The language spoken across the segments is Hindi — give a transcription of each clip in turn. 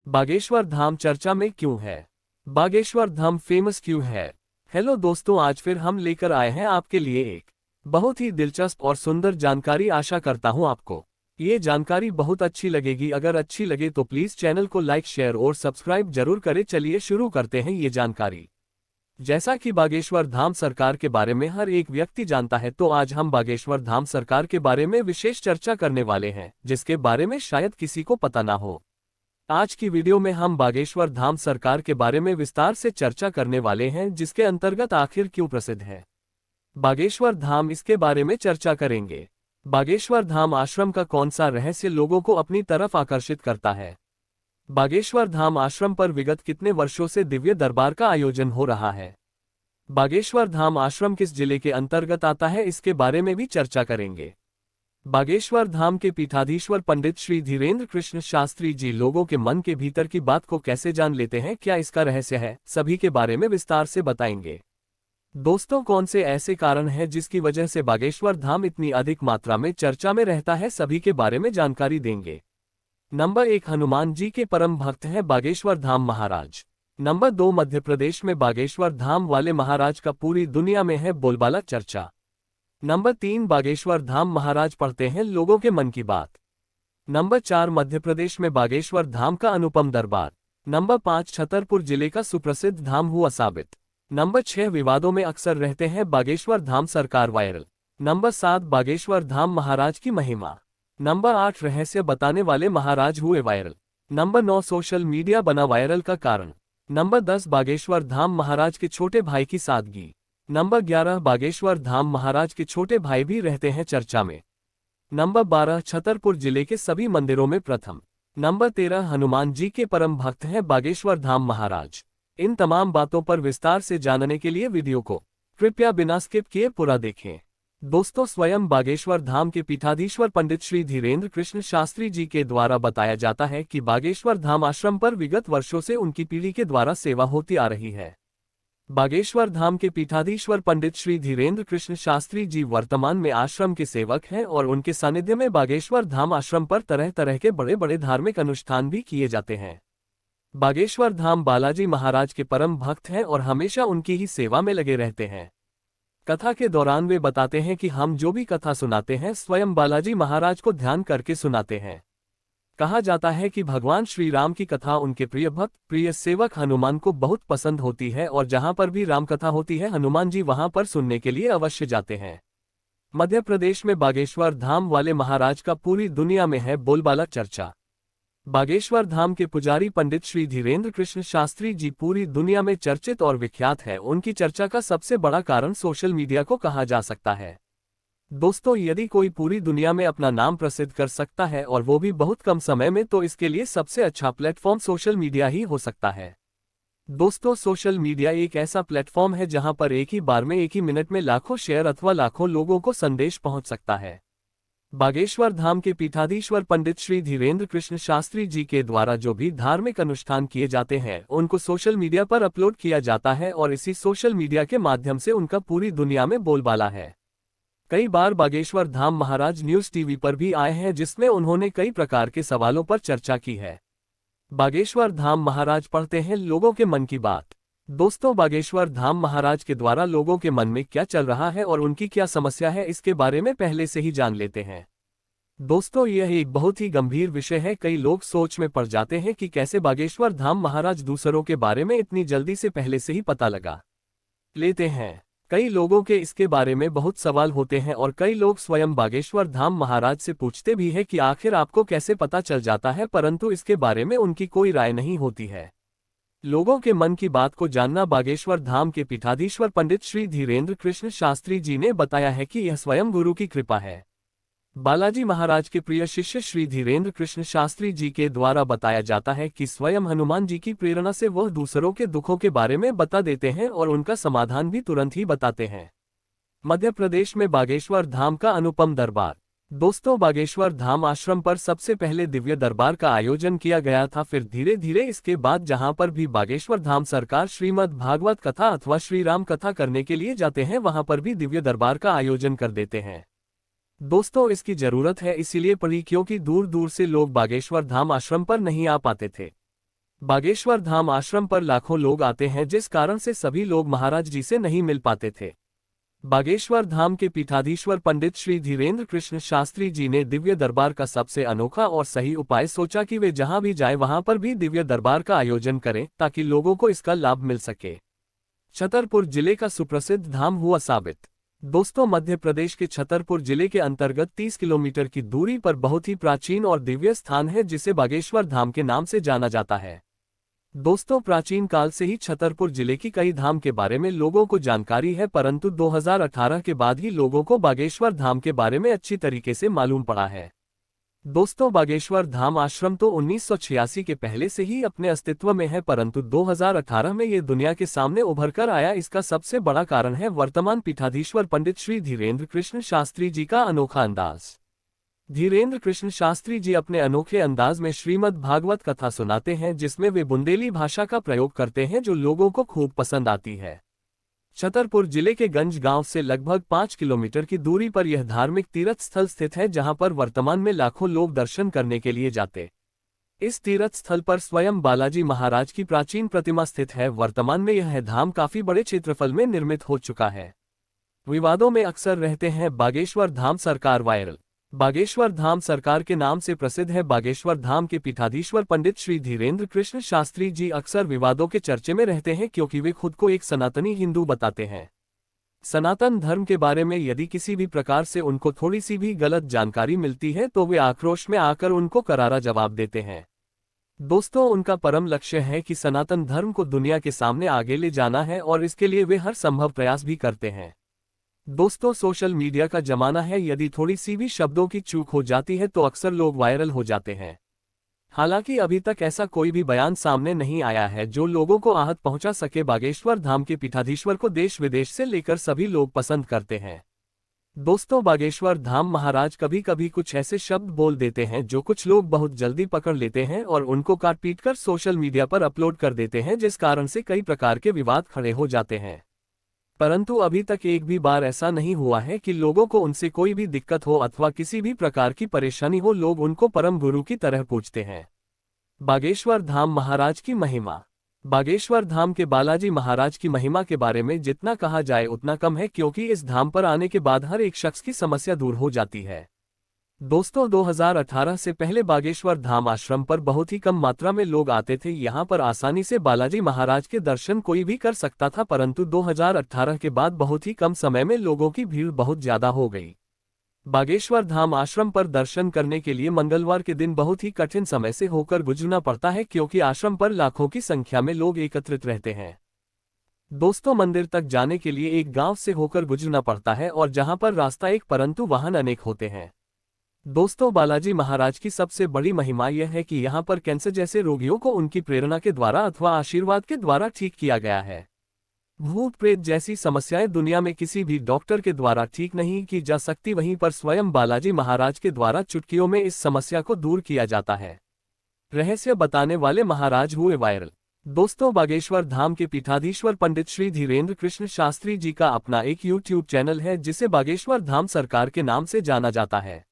बागेश्वर धाम चर्चा में क्यों है? बागेश्वर धाम फेमस क्यों है? हेलो दोस्तों, आज फिर हम लेकर आए हैं आपके लिए एक बहुत ही दिलचस्प और सुंदर जानकारी। आशा करता हूं आपको ये जानकारी बहुत अच्छी लगेगी। अगर अच्छी लगे तो प्लीज चैनल को लाइक, शेयर और सब्सक्राइब जरूर करें। चलिए शुरू करते हैं ये जानकारी। जैसा कि बागेश्वर धाम सरकार के बारे में हर एक व्यक्ति जानता है, तो आज हम बागेश्वर धाम सरकार के बारे में विशेष चर्चा करने वाले हैं, जिसके बारे में शायद किसी को पता ना हो। आज की वीडियो में हम बागेश्वर धाम सरकार के बारे में विस्तार से चर्चा करने वाले हैं, जिसके अंतर्गत आखिर क्यों प्रसिद्ध है बागेश्वर धाम, इसके बारे में चर्चा करेंगे। बागेश्वर धाम आश्रम का कौन सा रहस्य लोगों को अपनी तरफ आकर्षित करता है? बागेश्वर धाम आश्रम पर विगत कितने वर्षों से दिव्य दरबार का आयोजन हो रहा है? बागेश्वर धाम आश्रम किस जिले के अंतर्गत आता है, इसके बारे में भी चर्चा करेंगे। बागेश्वर धाम के पीठाधीश्वर पंडित श्री धीरेन्द्र कृष्ण शास्त्री जी लोगों के मन के भीतर की बात को कैसे जान लेते हैं, क्या इसका रहस्य है, सभी के बारे में विस्तार से बताएंगे। दोस्तों, कौन से ऐसे कारण हैं जिसकी वजह से बागेश्वर धाम इतनी अधिक मात्रा में चर्चा में रहता है, सभी के बारे में जानकारी देंगे। नंबर 1, हनुमान जी के परम भक्त हैं बागेश्वर धाम महाराज। नंबर 2, मध्य प्रदेश में बागेश्वर धाम वाले महाराज का पूरी दुनिया में है बोलबाला चर्चा। नंबर 3, बागेश्वर धाम महाराज पढ़ते हैं लोगों के मन की बात। नंबर 4, मध्य प्रदेश में बागेश्वर धाम का अनुपम दरबार। नंबर 5, छतरपुर जिले का सुप्रसिद्ध धाम हुआ साबित। नंबर 6, विवादों में अक्सर रहते हैं बागेश्वर धाम सरकार वायरल। नंबर 7, बागेश्वर धाम महाराज की महिमा। नंबर 8, रहस्य बताने वाले महाराज हुए वायरल। नंबर 9, सोशल मीडिया बना वायरल का कारण। नंबर 10, बागेश्वर धाम महाराज के छोटे भाई की सादगी। नंबर 11, बागेश्वर धाम महाराज के छोटे भाई भी रहते हैं चर्चा में। नंबर 12, छतरपुर जिले के सभी मंदिरों में प्रथम। नंबर 13, हनुमान जी के परम भक्त हैं बागेश्वर धाम महाराज। इन तमाम बातों पर विस्तार से जानने के लिए वीडियो को कृपया बिना स्किप किए पूरा देखें। दोस्तों, स्वयं बागेश्वर धाम के पीठाधीश्वर पंडित श्री धीरेन्द्र कृष्ण शास्त्री जी के द्वारा बताया जाता है कि बागेश्वर धाम आश्रम पर विगत वर्षों से उनकी पीढ़ी के द्वारा सेवा होती आ रही है। बागेश्वर धाम के पीठाधीश्वर पंडित श्री धीरेन्द्र कृष्ण शास्त्री जी वर्तमान में आश्रम के सेवक हैं और उनके सानिध्य में बागेश्वर धाम आश्रम पर तरह तरह के बड़े बड़े धार्मिक अनुष्ठान भी किए जाते हैं। बागेश्वर धाम बालाजी महाराज के परम भक्त हैं और हमेशा उनकी ही सेवा में लगे रहते हैं। कथा के दौरान वे बताते हैं कि हम जो भी कथा सुनाते हैं स्वयं बालाजी महाराज को ध्यान करके सुनाते हैं। कहा जाता है कि भगवान श्री राम की कथा उनके प्रिय भक्त, प्रिय सेवक हनुमान को बहुत पसंद होती है और जहां पर भी राम कथा होती है, हनुमान जी वहां पर सुनने के लिए अवश्य जाते हैं। मध्य प्रदेश में बागेश्वर धाम वाले महाराज का पूरी दुनिया में है बोलबाला चर्चा। बागेश्वर धाम के पुजारी पंडित श्री धीरेन्द्र कृष्ण शास्त्री जी पूरी दुनिया में चर्चित और विख्यात है। उनकी चर्चा का सबसे बड़ा कारण सोशल मीडिया को कहा जा सकता है। दोस्तों, यदि कोई पूरी दुनिया में अपना नाम प्रसिद्ध कर सकता है और वो भी बहुत कम समय में, तो इसके लिए सबसे अच्छा प्लेटफॉर्म सोशल मीडिया ही हो सकता है। दोस्तों, सोशल मीडिया एक ऐसा प्लेटफॉर्म है जहां पर एक ही बार में, एक ही मिनट में लाखों शेयर अथवा लाखों लोगों को संदेश पहुंच सकता है। बागेश्वर धाम के पीठाधीश्वर पंडित श्री धीरेन्द्र कृष्ण शास्त्री जी के द्वारा जो भी धार्मिक अनुष्ठान किए जाते हैं, उनको सोशल मीडिया पर अपलोड किया जाता है और इसी सोशल मीडिया के माध्यम से उनका पूरी दुनिया में बोलबाला है। कई बार बागेश्वर धाम महाराज न्यूज़ टीवी पर भी आए हैं, जिसमें उन्होंने कई प्रकार के सवालों पर चर्चा की है। बागेश्वर धाम महाराज पढ़ते हैं लोगों के मन की बात। दोस्तों, बागेश्वर धाम महाराज के द्वारा लोगों के मन में क्या चल रहा है और उनकी क्या समस्या है, इसके बारे में पहले से ही जान लेते हैं। दोस्तों, यह एक बहुत ही गंभीर विषय है। कई लोग सोच में पड़ जाते हैं कि कैसे बागेश्वर धाम महाराज दूसरों के बारे में इतनी जल्दी से पहले से ही पता लगा लेते हैं। कई लोगों के इसके बारे में बहुत सवाल होते हैं और कई लोग स्वयं बागेश्वर धाम महाराज से पूछते भी हैं कि आखिर आपको कैसे पता चल जाता है, परंतु इसके बारे में उनकी कोई राय नहीं होती है। लोगों के मन की बात को जानना बागेश्वर धाम के पीठाधीश्वर पंडित श्री धीरेन्द्र कृष्ण शास्त्री जी ने बताया है कि यह स्वयं गुरु की कृपा है। बालाजी महाराज के प्रिय शिष्य श्री धीरेन्द्र कृष्ण शास्त्री जी के द्वारा बताया जाता है कि स्वयं हनुमान जी की प्रेरणा से वह दूसरों के दुखों के बारे में बता देते हैं और उनका समाधान भी तुरंत ही बताते हैं। मध्य प्रदेश में बागेश्वर धाम का अनुपम दरबार। दोस्तों, बागेश्वर धाम आश्रम पर सबसे पहले दिव्य दरबार का आयोजन किया गया था। फिर धीरे धीरे इसके बाद जहां पर भी बागेश्वर धाम सरकार श्रीमद् भागवत कथा अथवा श्री राम कथा करने के लिए जाते हैं, वहां पर भी दिव्य दरबार का आयोजन कर देते हैं। दोस्तों, इसकी जरूरत है इसीलिए पड़ी, क्योंकि दूर दूर से लोग बागेश्वर धाम आश्रम पर नहीं आ पाते थे। बागेश्वर धाम आश्रम पर लाखों लोग आते हैं, जिस कारण से सभी लोग महाराज जी से नहीं मिल पाते थे। बागेश्वर धाम के पीठाधीश्वर पंडित श्री धीरेन्द्र कृष्ण शास्त्री जी ने दिव्य दरबार का सबसे अनोखा और सही उपाय सोचा कि वे जहां भी जाएं वहां पर भी दिव्य दरबार का आयोजन करें ताकि लोगों को इसका लाभ मिल सके। छतरपुर जिले का सुप्रसिद्ध धाम हुआ साबित। दोस्तों, मध्य प्रदेश के छतरपुर जिले के अंतर्गत 30 किलोमीटर की दूरी पर बहुत ही प्राचीन और दिव्य स्थान है जिसे बागेश्वर धाम के नाम से जाना जाता है। दोस्तों, प्राचीन काल से ही छतरपुर जिले की कई धाम के बारे में लोगों को जानकारी है, परंतु 2018 के बाद ही लोगों को बागेश्वर धाम के बारे में अच्छी तरीके से मालूम पड़ा है। दोस्तों, बागेश्वर धाम आश्रम तो 1986 के पहले से ही अपने अस्तित्व में है, परंतु 2018 में ये दुनिया के सामने उभर कर आया। इसका सबसे बड़ा कारण है वर्तमान पीठाधीश्वर पंडित श्री धीरेन्द्र कृष्ण शास्त्री जी का अनोखा अंदाज। धीरेन्द्र कृष्ण शास्त्री जी अपने अनोखे अंदाज में श्रीमद् भागवत कथा सुनाते हैं, जिसमें वे बुंदेली भाषा का प्रयोग करते हैं जो लोगों को खूब पसंद आती है। छतरपुर जिले के गंज गांव से लगभग 5 किलोमीटर की दूरी पर यह धार्मिक तीर्थ स्थल स्थित है, जहां पर वर्तमान में लाखों लोग दर्शन करने के लिए जाते। इस तीर्थ स्थल पर स्वयं बालाजी महाराज की प्राचीन प्रतिमा स्थित है। वर्तमान में यह धाम काफी बड़े क्षेत्रफल में निर्मित हो चुका है। विवादों में अक्सर रहते हैं बागेश्वर धाम सरकार वायरल। बागेश्वर धाम सरकार के नाम से प्रसिद्ध है। बागेश्वर धाम के पीठाधीश्वर पंडित श्री धीरेन्द्र कृष्ण शास्त्री जी अक्सर विवादों के चर्चे में रहते हैं, क्योंकि वे खुद को एक सनातनी हिंदू बताते हैं। सनातन धर्म के बारे में यदि किसी भी प्रकार से उनको थोड़ी सी भी गलत जानकारी मिलती है तो वे आक्रोश में आकर उनको करारा जवाब देते हैं। दोस्तों, उनका परम लक्ष्य है कि सनातन धर्म को दुनिया के सामने आगे ले जाना है और इसके लिए वे हर संभव प्रयास भी करते हैं। दोस्तों, सोशल मीडिया का जमाना है, यदि थोड़ी सी भी शब्दों की चूक हो जाती है तो अक्सर लोग वायरल हो जाते हैं। हालांकि अभी तक ऐसा कोई भी बयान सामने नहीं आया है जो लोगों को आहत पहुंचा सके। बागेश्वर धाम के पीठाधीश्वर को देश विदेश से लेकर सभी लोग पसंद करते हैं। दोस्तों, बागेश्वर धाम महाराज कभी कभी कुछ ऐसे शब्द बोल देते हैं जो कुछ लोग बहुत जल्दी पकड़ लेते हैं और उनको काट पीट कर सोशल मीडिया पर अपलोड कर देते हैं, जिस कारण से कई प्रकार के विवाद खड़े हो जाते हैं। परंतु अभी तक एक भी बार ऐसा नहीं हुआ है कि लोगों को उनसे कोई भी दिक्कत हो अथवा किसी भी प्रकार की परेशानी हो। लोग उनको परम गुरु की तरह पूजते हैं। बागेश्वर धाम महाराज की महिमा। बागेश्वर धाम के बालाजी महाराज की महिमा के बारे में जितना कहा जाए उतना कम है, क्योंकि इस धाम पर आने के बाद हर एक शख्स की समस्या दूर हो जाती है। दोस्तों, 2018 से पहले बागेश्वर धाम आश्रम पर बहुत ही कम मात्रा में लोग आते थे। यहां पर आसानी से बालाजी महाराज के दर्शन कोई भी कर सकता था, परंतु 2018 के बाद बहुत ही कम समय में लोगों की भीड़ बहुत ज्यादा हो गई। बागेश्वर धाम आश्रम पर दर्शन करने के लिए मंगलवार के दिन बहुत ही कठिन समय से होकर गुजरना पड़ता है, क्योंकि आश्रम पर लाखों की संख्या में लोग एकत्रित रहते हैं। दोस्तों, मंदिर तक जाने के लिए एक गांव से होकर गुजरना पड़ता है और जहां पर रास्ता एक परंतु वाहन अनेक होते हैं। दोस्तों, बालाजी महाराज की सबसे बड़ी महिमा यह है कि यहाँ पर कैंसर जैसे रोगियों को उनकी प्रेरणा के द्वारा अथवा आशीर्वाद के द्वारा ठीक किया गया है। भूत प्रेत जैसी समस्याएं दुनिया में किसी भी डॉक्टर के द्वारा ठीक नहीं की जा सकती, वहीं पर स्वयं बालाजी महाराज के द्वारा चुटकियों में इस समस्या को दूर किया जाता है। रहस्य बताने वाले महाराज हुए वायरल। दोस्तों, बागेश्वर धाम के पीठाधीश्वर पंडित श्री धीरेन्द्र कृष्ण शास्त्री जी का अपना एक यूट्यूब चैनल है, जिसे बागेश्वर धाम सरकार के नाम से जाना जाता है।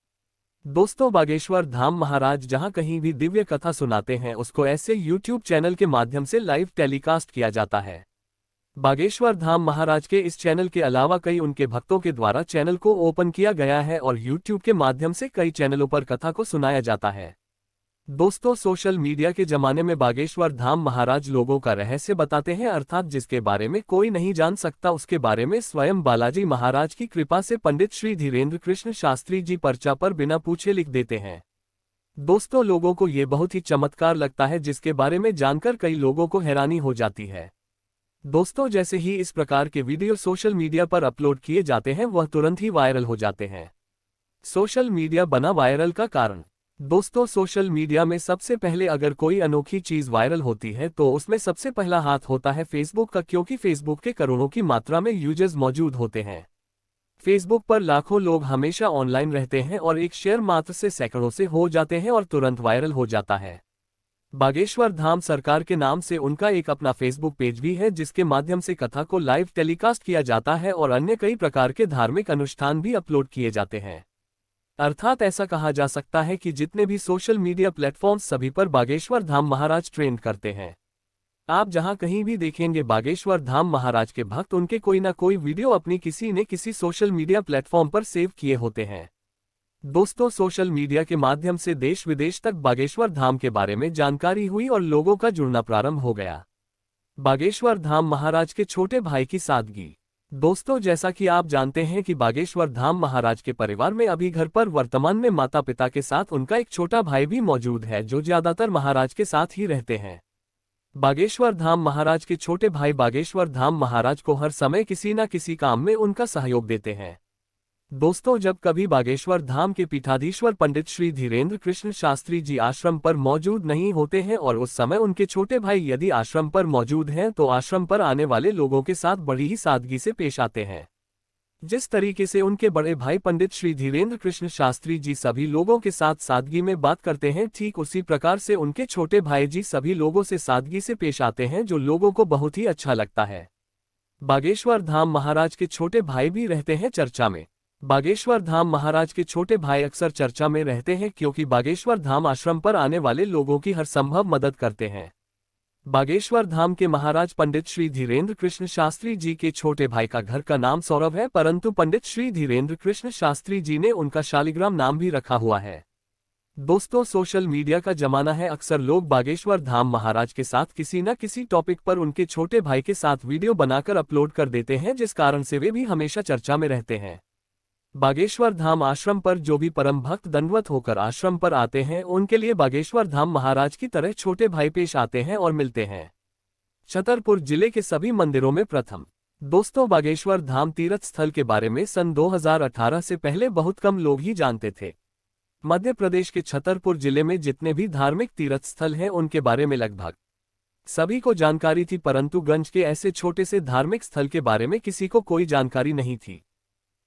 दोस्तों, बागेश्वर धाम महाराज जहां कहीं भी दिव्य कथा सुनाते हैं उसको ऐसे यूट्यूब चैनल के माध्यम से लाइव टेलीकास्ट किया जाता है। बागेश्वर धाम महाराज के इस चैनल के अलावा कई उनके भक्तों के द्वारा चैनल को ओपन किया गया है और यूट्यूब के माध्यम से कई चैनलों पर कथा को सुनाया जाता है। दोस्तों, सोशल मीडिया के जमाने में बागेश्वर धाम महाराज लोगों का रहस्य बताते हैं, अर्थात जिसके बारे में कोई नहीं जान सकता उसके बारे में स्वयं बालाजी महाराज की कृपा से पंडित श्री धीरेन्द्र कृष्ण शास्त्री जी पर्चा पर बिना पूछे लिख देते हैं। दोस्तों, लोगों को ये बहुत ही चमत्कार लगता है, जिसके बारे में जानकर कई लोगों को हैरानी हो जाती है। दोस्तों, जैसे ही इस प्रकार के वीडियो सोशल मीडिया पर अपलोड किए जाते हैं वह तुरंत ही वायरल हो जाते हैं। सोशल मीडिया बना वायरल का कारण। दोस्तों, सोशल मीडिया में सबसे पहले अगर कोई अनोखी चीज वायरल होती है तो उसमें सबसे पहला हाथ होता है फेसबुक का, क्योंकि फेसबुक के करोड़ों की मात्रा में यूजर्स मौजूद होते हैं। फेसबुक पर लाखों लोग हमेशा ऑनलाइन रहते हैं और एक शेयर मात्र से सैकड़ों से हो जाते हैं और तुरंत वायरल हो जाता है। बागेश्वर धाम सरकार के नाम से उनका एक अपना फेसबुक पेज भी है, जिसके माध्यम से कथा को लाइव टेलीकास्ट किया जाता है और अन्य कई प्रकार के धार्मिक अनुष्ठान भी अपलोड किए जाते हैं। अर्थात ऐसा कहा जा सकता है कि जितने भी सोशल मीडिया प्लेटफॉर्म्स सभी पर बागेश्वर धाम महाराज ट्रेंड करते हैं। आप जहां कहीं भी देखेंगे बागेश्वर धाम महाराज के भक्त उनके कोई ना कोई वीडियो अपनी किसी ने किसी सोशल मीडिया प्लेटफॉर्म पर सेव किए होते हैं। दोस्तों, सोशल मीडिया के माध्यम से देश विदेश तक बागेश्वर धाम के बारे में जानकारी हुई और लोगों का जुड़ना प्रारंभ हो गया। बागेश्वर धाम महाराज के छोटे भाई की सादगी। दोस्तों, जैसा कि आप जानते हैं कि बागेश्वर धाम महाराज के परिवार में अभी घर पर वर्तमान में माता पिता के साथ उनका एक छोटा भाई भी मौजूद है जो ज्यादातर महाराज के साथ ही रहते हैं। बागेश्वर धाम महाराज के छोटे भाई बागेश्वर धाम महाराज को हर समय किसी न किसी काम में उनका सहयोग देते हैं। दोस्तों, जब कभी बागेश्वर धाम के पीठाधीश्वर पंडित श्री धीरेन्द्र कृष्ण शास्त्री जी आश्रम पर मौजूद नहीं होते हैं और उस समय उनके छोटे भाई यदि आश्रम पर मौजूद हैं तो आश्रम पर आने वाले लोगों के साथ बड़ी ही सादगी से पेश आते हैं। जिस तरीके से उनके बड़े भाई पंडित श्री धीरेन्द्र कृष्ण शास्त्री जी सभी लोगों के साथ सादगी में बात करते हैं, ठीक उसी प्रकार से उनके छोटे भाई जी सभी लोगों से सादगी से पेश आते हैं, जो लोगों को बहुत ही अच्छा लगता है। बागेश्वर धाम महाराज के छोटे भाई भी रहते हैं चर्चा में। बागेश्वर धाम महाराज के छोटे भाई अक्सर चर्चा में रहते हैं क्योंकि बागेश्वर धाम आश्रम पर आने वाले लोगों की हर संभव मदद करते हैं। बागेश्वर धाम के महाराज पंडित श्री धीरेन्द्र कृष्ण शास्त्री जी के छोटे भाई का घर का नाम सौरभ है, परंतु पंडित श्री धीरेन्द्र कृष्ण शास्त्री जी ने उनका शालिग्राम नाम भी रखा हुआ है। दोस्तों, सोशल मीडिया का जमाना है। अक्सर लोग बागेश्वर धाम महाराज के साथ किसी न किसी टॉपिक पर उनके छोटे भाई के साथ वीडियो बनाकर अपलोड कर देते हैं, जिस कारण से वे भी हमेशा चर्चा में रहते हैं। बागेश्वर धाम आश्रम पर जो भी परम भक्त दंडवत होकर आश्रम पर आते हैं उनके लिए बागेश्वर धाम महाराज की तरह छोटे भाई पेश आते हैं और मिलते हैं। छतरपुर जिले के सभी मंदिरों में प्रथम। दोस्तों, बागेश्वर धाम तीर्थ स्थल के बारे में सन 2018 से पहले बहुत कम लोग ही जानते थे। मध्य प्रदेश के छतरपुर जिले में जितने भी धार्मिक तीर्थ स्थल हैं उनके बारे में लगभग सभी को जानकारी थी, परंतु गंज के ऐसे छोटे से धार्मिक स्थल के बारे में किसी को कोई जानकारी नहीं थी।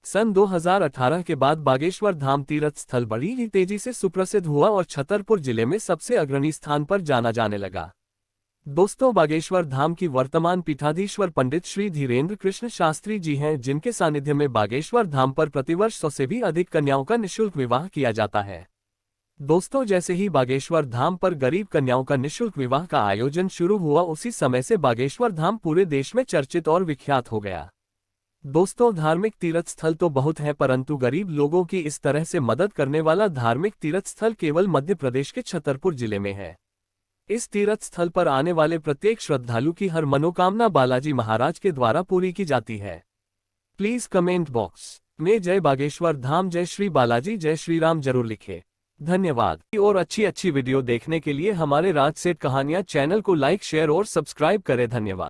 सन 2018 के बाद बागेश्वर धाम तीर्थ स्थल बड़ी ही तेजी से सुप्रसिद्ध हुआ और छतरपुर जिले में सबसे अग्रणी स्थान पर जाना जाने लगा। दोस्तों, बागेश्वर धाम की वर्तमान पीठाधीश्वर पंडित श्री धीरेन्द्र कृष्ण शास्त्री जी हैं, जिनके सानिध्य में बागेश्वर धाम पर प्रतिवर्ष 100 से भी अधिक कन्याओं का निःशुल्क विवाह किया जाता है। दोस्तों, जैसे ही बागेश्वर धाम पर गरीब कन्याओं का निःशुल्क विवाह का आयोजन शुरू हुआ, उसी समय से बागेश्वर धाम पूरे देश में चर्चित और विख्यात हो गया। दोस्तों, धार्मिक तीर्थ स्थल तो बहुत है, परंतु गरीब लोगों की इस तरह से मदद करने वाला धार्मिक तीर्थ स्थल केवल मध्य प्रदेश के छतरपुर जिले में है। इस तीर्थ स्थल पर आने वाले प्रत्येक श्रद्धालु की हर मनोकामना बालाजी महाराज के द्वारा पूरी की जाती है। प्लीज कमेंट बॉक्स में जय बागेश्वर धाम, जय श्री बालाजी, जय श्री राम जरूर लिखें। धन्यवाद। और अच्छी वीडियो देखने के लिए हमारे राज सेठ कहानियां चैनल को लाइक, शेयर और सब्सक्राइब करें। धन्यवाद।